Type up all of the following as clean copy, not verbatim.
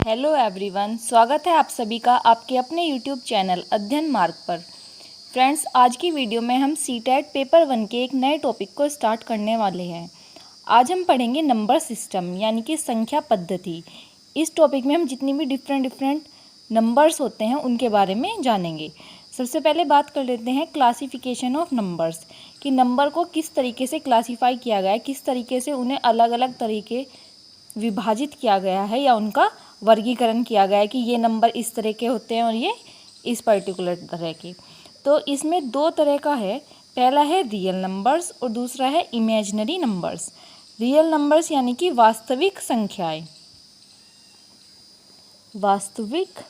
Hello everyone, स्वागत है आप सभी का आपके अपने यूट्यूब चैनल अध्ययन मार्ग पर। फ्रेंड्स, आज की वीडियो में हम सीटेट पेपर 1 के एक नए टॉपिक को स्टार्ट करने वाले हैं। आज हम पढ़ेंगे नंबर सिस्टम यानी कि संख्या पद्धति। इस टॉपिक में हम जितनी भी डिफरेंट नंबर्स होते हैं उनके बारे में जानेंगे। सबसे पहले बात कर लेते हैं क्लासिफिकेशन ऑफ नंबर्स, कि नंबर को किस तरीके से क्लासीफाई किया गया है, किस तरीके से उन्हें अलग अलग तरीके विभाजित किया गया है या उनका वर्गीकरण किया गया है कि ये नंबर इस तरह के होते हैं और ये इस पर्टिकुलर तरह के। तो इसमें दो तरह का है, पहला है रियल नंबर्स और दूसरा है इमेजिनरी नंबर्स। रियल नंबर्स यानी कि वास्तविक संख्याएं, वास्तविक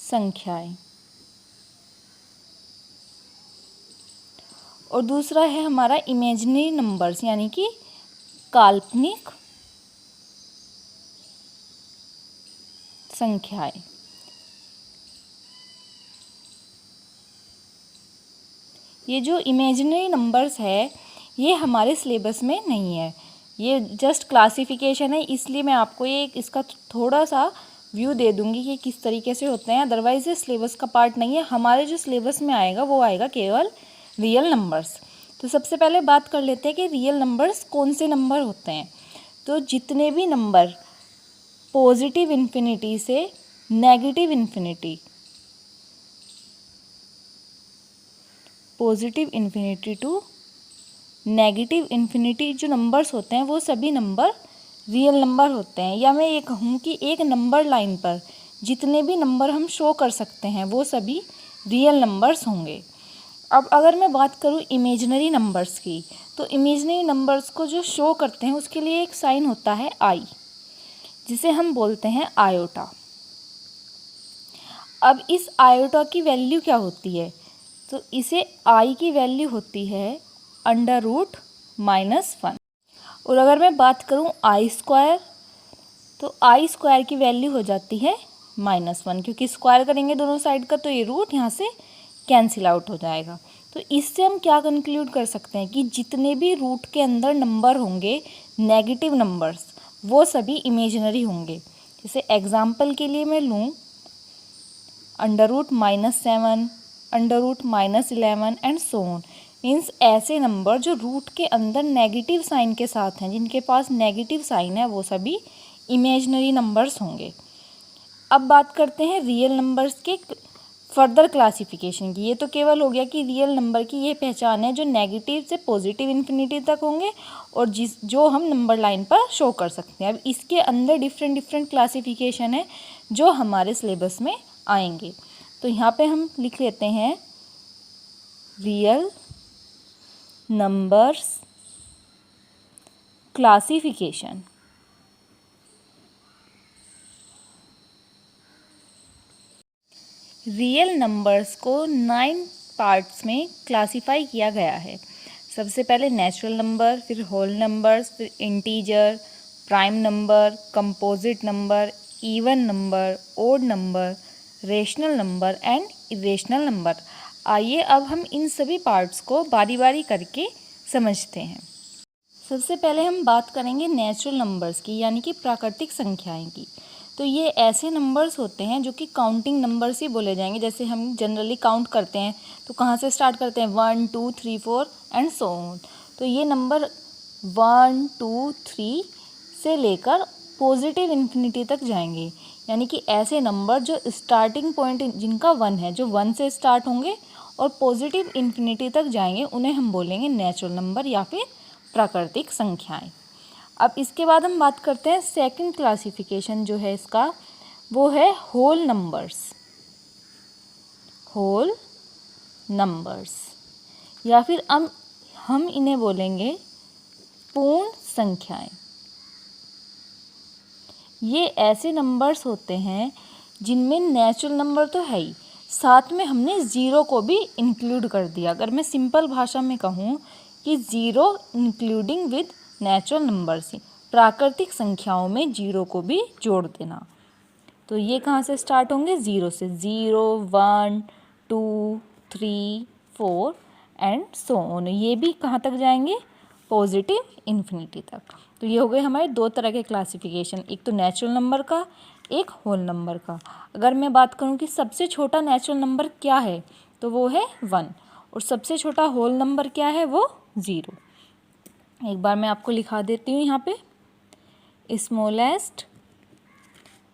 संख्याएं, और दूसरा है हमारा इमेजिनरी नंबर्स यानी कि काल्पनिक संख्याएं। ये जो इमेजिनरी नंबर्स है ये हमारे सिलेबस में नहीं है, ये जस्ट क्लासिफिकेशन है, इसलिए मैं आपको ये इसका थोड़ा सा व्यू दे दूंगी कि किस तरीके से होते हैं। अदरवाइज ये सिलेबस का पार्ट नहीं है। हमारे जो सिलेबस में आएगा वो आएगा केवल रियल नंबर्स। तो सबसे पहले बात कर लेते हैं कि रियल नंबर्स कौन से नंबर होते हैं। तो जितने भी नंबर पॉजिटिव इन्फिनिटी से negative infinity, positive infinity to negative infinity जो नंबर्स होते हैं वो सभी नंबर रियल नंबर होते हैं। या मैं ये कहूँ कि एक नंबर लाइन पर जितने भी नंबर हम शो कर सकते हैं वो सभी रियल नंबर्स होंगे। अब अगर मैं बात करूँ इमेजिनरी नंबर्स की, तो इमेजिनरी नंबर्स को जो शो करते हैं उसके लिए एक साइन होता है आई, जिसे हम बोलते हैं आयोटा। अब इस आयोटा की वैल्यू क्या होती है, तो इसे आई की वैल्यू होती है √-1। और अगर मैं बात करूं आई स्क्वायर, तो आई स्क्वायर की वैल्यू हो जाती है -1, क्योंकि स्क्वायर करेंगे दोनों साइड का तो ये रूट यहाँ से कैंसिल आउट हो जाएगा। तो इससे हम क्या कंक्लूड कर सकते हैं कि जितने भी रूट के अंदर नंबर होंगे नेगेटिव नंबर्स वो सभी इमेजिनरी होंगे। जैसे एग्जाम्पल के लिए मैं लूँ √-7, √-11 एंड सो ऑन। मीन्स ऐसे नंबर जो रूट के अंदर नेगेटिव साइन के साथ हैं, जिनके पास नेगेटिव साइन है, वो सभी इमेजिनरी नंबर्स होंगे। अब बात करते हैं रियल नंबर्स के फर्दर क्लासिफिकेशन की। ये तो केवल हो गया कि रियल नंबर की ये पहचान है जो नेगेटिव से पॉजिटिव इन्फिनिटी तक होंगे और जो हम नंबर लाइन पर शो कर सकते हैं। अब इसके अंदर डिफरेंट क्लासिफिकेशन है जो हमारे सिलेबस में आएंगे। तो यहाँ पे हम लिख लेते हैं real numbers classification. Real numbers को 9 पार्ट्स में क्लासिफाई किया गया है। सबसे पहले नेचुरल नंबर, फिर होल नंबर्स, फिर integer, prime number, composite number, even number, odd number, rational number and irrational number. आइए अब हम इन सभी पार्ट्स को बारी बारी करके समझते हैं। सबसे पहले हम बात करेंगे नेचुरल नंबर्स की, यानी कि प्राकृतिक संख्याएं की। तो ये ऐसे नंबर्स होते हैं जो कि काउंटिंग नंबर्स ही बोले जाएंगे। जैसे हम जनरली काउंट करते हैं तो कहाँ से स्टार्ट करते हैं, 1 2 3 4 एंड सो ऑन। तो ये नंबर 1 2 3 से लेकर पॉजिटिव इन्फिनिटी तक जाएंगे, यानी कि ऐसे नंबर जो स्टार्टिंग पॉइंट जिनका 1 है, जो 1 से स्टार्ट होंगे और पॉजिटिव इन्फिनिटी तक जाएंगे, उन्हें हम बोलेंगे नेचुरल नंबर या फिर प्राकृतिक संख्याएं। अब इसके बाद हम बात करते हैं सेकंड क्लासिफिकेशन जो है इसका, वो है होल नंबर्स। होल नंबर्स या फिर हम इन्हें बोलेंगे पूर्ण संख्याएं। ये ऐसे नंबर्स होते हैं जिनमें नेचुरल नंबर तो है ही, साथ में हमने ज़ीरो को भी इंक्लूड कर दिया। अगर मैं सिंपल भाषा में कहूँ कि zero including with natural numbers, प्राकृतिक संख्याओं में जीरो को भी जोड़ देना। तो ये कहाँ से स्टार्ट होंगे, ज़ीरो से। 0 1 2 3 4 एंड सो ऑन। ये भी कहाँ तक जाएंगे, पॉजिटिव इन्फिनिटी तक। तो ये हो गए हमारे दो तरह के क्लासिफिकेशन, एक तो नेचुरल नंबर का, एक होल नंबर का। अगर मैं बात करूँ कि सबसे छोटा नेचुरल नंबर क्या है, तो वो है 1, और सबसे छोटा होल नंबर क्या है, वो 0। एक बार मैं आपको लिखा देती हूँ यहाँ पे, smallest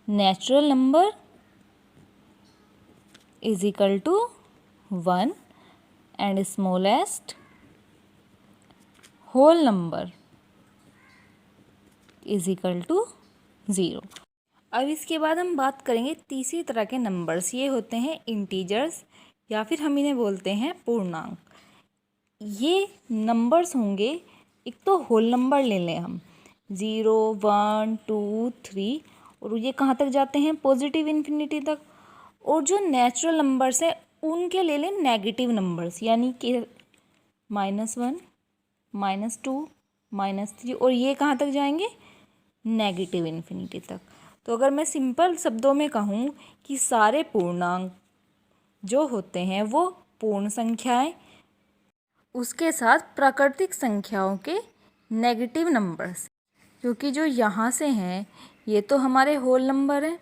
natural number is equal to 1 and smallest whole number is equal to 0। अब इसके बाद हम बात करेंगे तीसरी तरह के नंबर्स। ये होते हैं इंटीजर्स, या फिर हम इन्हें बोलते हैं पूर्णांक। ये नंबर्स होंगे, एक तो होल नंबर ले लें हम, 0, 1, 2, 3, और ये कहाँ तक जाते हैं, पॉजिटिव इन्फिनिटी तक। और जो नेचुरल नंबर्स हैं उनके ले लें नेगेटिव नंबर्स, यानी कि -1, -2, -3, और ये कहाँ तक जाएंगे, नेगेटिव इन्फिनिटी तक। तो अगर मैं सिंपल शब्दों में कहूँ कि सारे पूर्णांक जो होते हैं वो पूर्ण संख्याएं, उसके साथ प्राकृतिक संख्याओं के नेगेटिव नंबर्स, क्योंकि जो यहाँ से हैं ये तो हमारे होल नंबर हैं,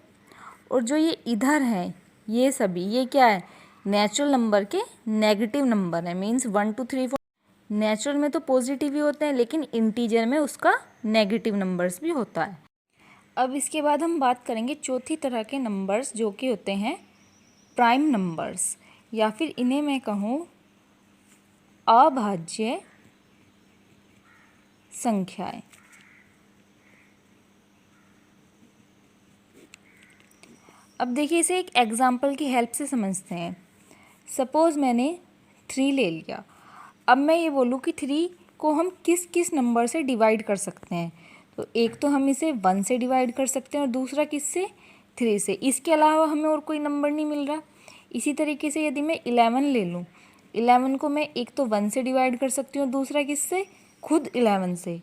और जो ये इधर हैं ये सभी, ये क्या है, नेचुरल नंबर के नेगेटिव नंबर हैं। मीन्स 1, 2, 3, 4 नेचुरल में तो पॉजिटिव ही होते हैं, लेकिन इंटीजर में उसका नेगेटिव नंबर्स भी होता है। अब इसके बाद हम बात करेंगे चौथी तरह के नंबर्स, जो कि होते हैं प्राइम नंबर्स, या फिर इन्हें मैं कहूँ अभाज्य संख्याएं। अब देखिए, इसे एक एग्जाम्पल की हेल्प से समझते हैं। सपोज़ मैंने 3 ले लिया। अब मैं ये बोलूँ कि 3 को हम किस किस नंबर से डिवाइड कर सकते हैं, तो एक तो हम इसे 1 से डिवाइड कर सकते हैं, और दूसरा किससे, 3 से। इसके अलावा हमें और कोई नंबर नहीं मिल रहा। इसी तरीके से यदि मैं 11 ले लूँ, 11 को मैं एक तो 1 से डिवाइड कर सकती हूँ और दूसरा किससे, खुद 11 से।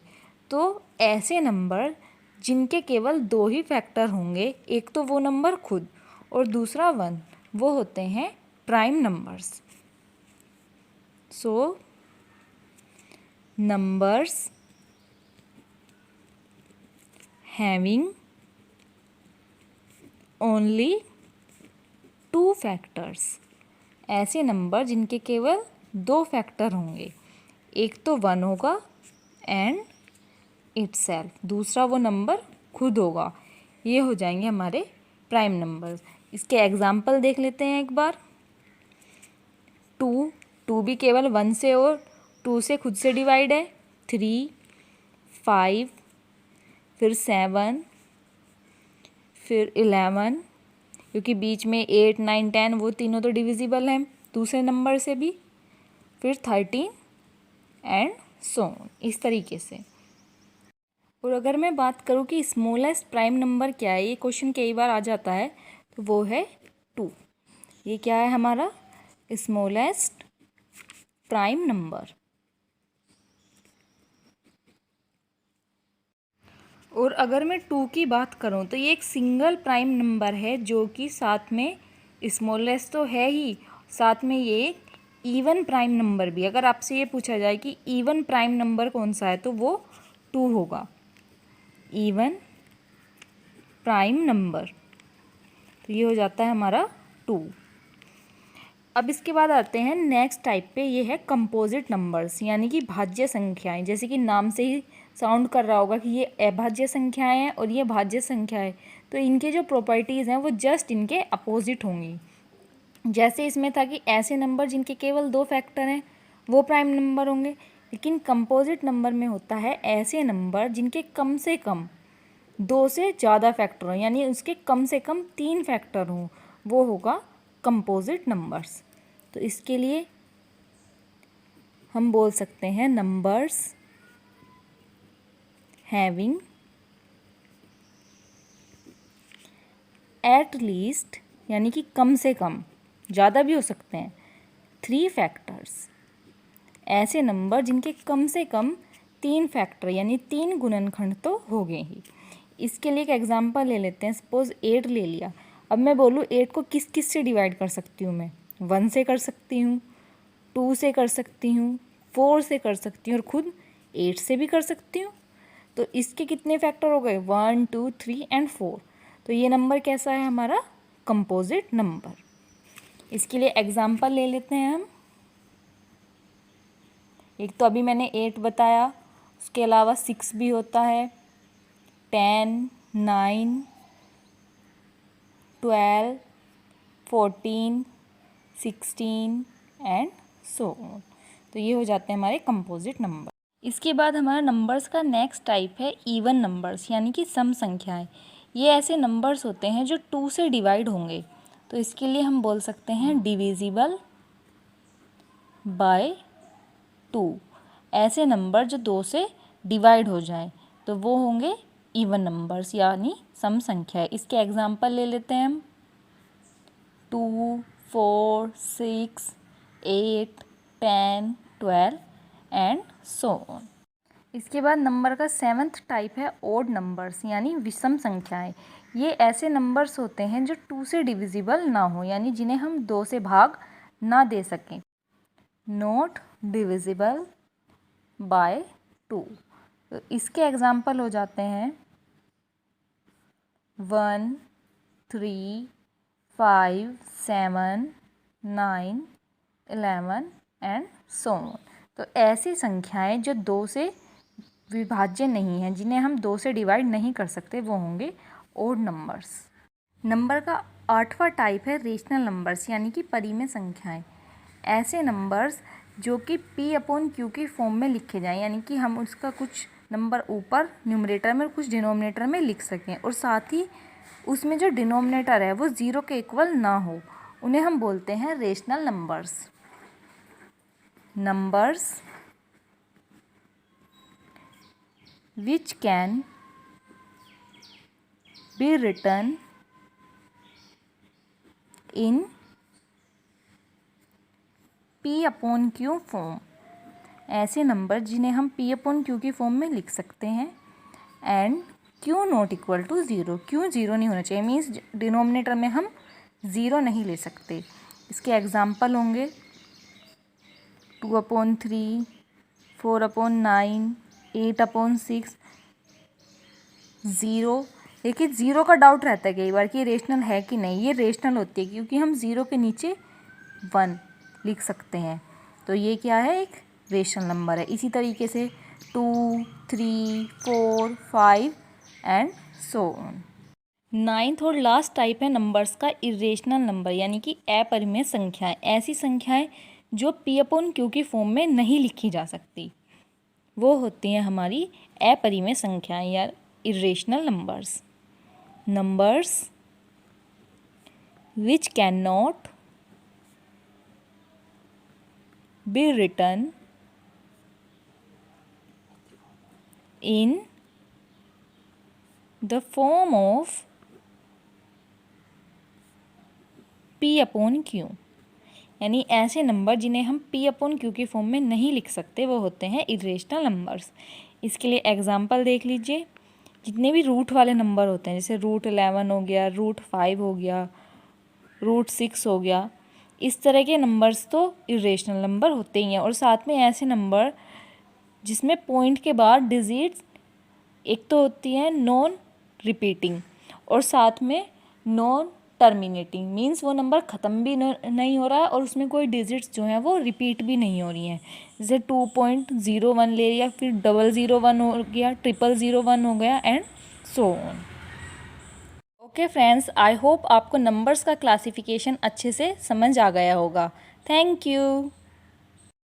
तो ऐसे नंबर जिनके केवल 2 ही फैक्टर होंगे, एक तो वो नंबर खुद और दूसरा 1, वो होते हैं प्राइम नंबर्स। सो numbers having only 2 factors, ऐसे नंबर जिनके केवल 2 फैक्टर होंगे, एक तो 1 होगा एंड इटसेल्फ, दूसरा वो नंबर खुद होगा, ये हो जाएंगे हमारे प्राइम नंबर्स। इसके एग्जाम्पल देख लेते हैं एक बार। 2 भी केवल 1 से और 2 से खुद से डिवाइड है। 3, 5, फिर 7, फिर 11, क्योंकि बीच में 8, 9, 10 वो तीनों तो डिविजिबल हैं दूसरे नंबर से भी। फिर 13 एंड सो ऑन, इस तरीके से। और अगर मैं बात करूँ कि स्मॉलेस्ट प्राइम नंबर क्या है, ये क्वेश्चन कई बार आ जाता है, तो वो है 2। ये क्या है हमारा स्मॉलेस्ट प्राइम नंबर। और अगर मैं 2 की बात करूं तो ये एक सिंगल प्राइम नंबर है, जो कि साथ में स्मॉलेस्ट तो है ही, साथ में ये एक इवन प्राइम नंबर भी। अगर आपसे ये पूछा जाए कि इवन प्राइम नंबर कौन सा है, तो वो 2 होगा, इवन प्राइम नंबर। तो ये हो जाता है हमारा 2। अब इसके बाद आते हैं नेक्स्ट टाइप पे, ये है कंपोजिट नंबर्स, यानी कि भाज्य संख्याएं। जैसे कि नाम से ही साउंड कर रहा होगा कि ये अभाज्य संख्याएं हैं और ये भाज्य संख्याएं, तो इनके जो प्रॉपर्टीज़ हैं वो जस्ट इनके अपोजिट होंगी। जैसे इसमें था कि ऐसे नंबर जिनके केवल 2 फैक्टर हैं वो प्राइम नंबर होंगे, लेकिन कंपोजिट नंबर में होता है ऐसे नंबर जिनके कम से कम 2 से ज़्यादा फैक्टर हों, यानी उसके कम से कम 3 फैक्टर हों, वो होगा कंपोजिट नंबर्स। तो इसके लिए हम बोल सकते हैं नंबर्स हैविंग एट लीस्ट, यानी कि कम से कम, ज़्यादा भी हो सकते हैं, 3 फैक्टर्स। ऐसे नंबर जिनके कम से कम 3 फैक्टर, यानी 3 गुणनखंड तो हो गए ही। इसके लिए एक एग्जांपल ले लेते हैं। सपोज 8 ले लिया। अब मैं बोलूँ 8 को किस किस से डिवाइड कर सकती हूँ मैं, 1 से कर सकती हूँ, 2 से कर सकती हूँ, 4 से कर सकती हूँ, और खुद 8 से भी कर सकती हूँ। तो इसके कितने फैक्टर हो गए, 1 2 3 एंड 4। तो ये नंबर कैसा है हमारा, कंपोजिट नंबर। इसके लिए एग्जाम्पल ले लेते हैं हम। एक तो अभी मैंने 8 बताया, उसके अलावा 6 भी होता है, 10, 9, 12, 14, 16 एंड सो ऑन। तो ये हो जाते हैं हमारे कंपोजिट नंबर। इसके बाद हमारा नंबर्स का नेक्स्ट टाइप है इवन नंबर्स, यानी कि सम संख्याएं। ये ऐसे नंबर्स होते हैं जो 2 से डिवाइड होंगे। तो इसके लिए हम बोल सकते हैं डिविजिबल बाय 2। ऐसे नंबर जो 2 से डिवाइड हो जाएं तो वो होंगे इवन नंबर्स यानी सम संख्याएं। इसके एग्जांपल ले लेते हैं हम, 2, 4, 6, 8, 10, 12 एंड सो ऑन। इसके बाद नंबर का 7th टाइप है ओड नंबर्स यानी विषम संख्याएं। ये ऐसे नंबर्स होते हैं जो 2 से डिविजिबल ना हो, यानी जिन्हें हम 2 से भाग ना दे सकें। Not divisible by 2। तो इसके एग्जाम्पल हो जाते हैं 1, 3, 5, 7, 9, 11 एंड सो ऑन। तो ऐसी संख्याएं जो 2 से विभाज्य नहीं हैं, जिन्हें हम 2 से डिवाइड नहीं कर सकते, वो होंगे ओड नंबर्स। नंबर का 8वां टाइप है रेशनल नंबर्स यानी कि परिमेय संख्याएं। ऐसे नंबर्स जो कि P/Q की फॉर्म में लिखे जाएं, यानी कि हम उसका कुछ नंबर ऊपर न्यूमरेटर में और कुछ डिनोमिनेटर में लिख सकें, और साथ ही उसमें जो डिनोमिनेटर है वो 0 के इक्वल ना हो, उन्हें हम बोलते हैं rational numbers. Numbers which can be written in P/Q form. ऐसे नंबर जिन्हें हम P/Q की फॉर्म में लिख सकते हैं and Q not equal to 0। Q 0 नहीं होना चाहिए, मीन्स डिनोमिनेटर में हम 0 नहीं ले सकते। इसके एग्जाम्पल होंगे 2/3, 4/9, 8/6, 0। देखिए 0 का डाउट रहता है कई बार कि ये रेशनल है कि नहीं। ये रेशनल होती है क्योंकि हम 0 के नीचे 1 लिख सकते हैं, तो ये क्या है, एक रेशनल नंबर है। इसी तरीके से 2, 3, 4, 5 एंड सो ऑन। 9th और लास्ट टाइप है नंबर्स का इरेशनल नंबर यानी कि अपरिमेय संख्याएं। ऐसी संख्याएं जो P/Q की फॉर्म में नहीं लिखी जा सकती, वो होती हैं हमारी अपरिमेय संख्याएं या irrational numbers. Numbers which cannot be written in the form of P/Q, यानी ऐसे नंबर जिन्हें हम P/Q की फॉर्म में नहीं लिख सकते वो होते हैं इरेशनल नंबर्स। इसके लिए एग्जांपल देख लीजिए। जितने भी रूट वाले नंबर होते हैं, जैसे √11 हो गया, √5 हो गया, √6 हो गया, इस तरह के नंबर्स तो इरेशनल नंबर होते ही हैं। और साथ में ऐसे नंबर जिसमें पॉइंट के बाद डिजिट्स एक तो होती है नॉन रिपीटिंग और साथ में नॉन टर्मिनेटिंग, मीन्स वो नंबर ख़त्म भी नहीं हो रहा है और उसमें कोई डिजिट्स जो हैं वो रिपीट भी नहीं हो रही हैं। जैसे 2.01 ले लिया, फिर 001 हो गया, 0001 हो गया and so on. Okay friends, I hope आपको नंबर्स का क्लासिफिकेशन अच्छे से समझ आ गया होगा। Thank you.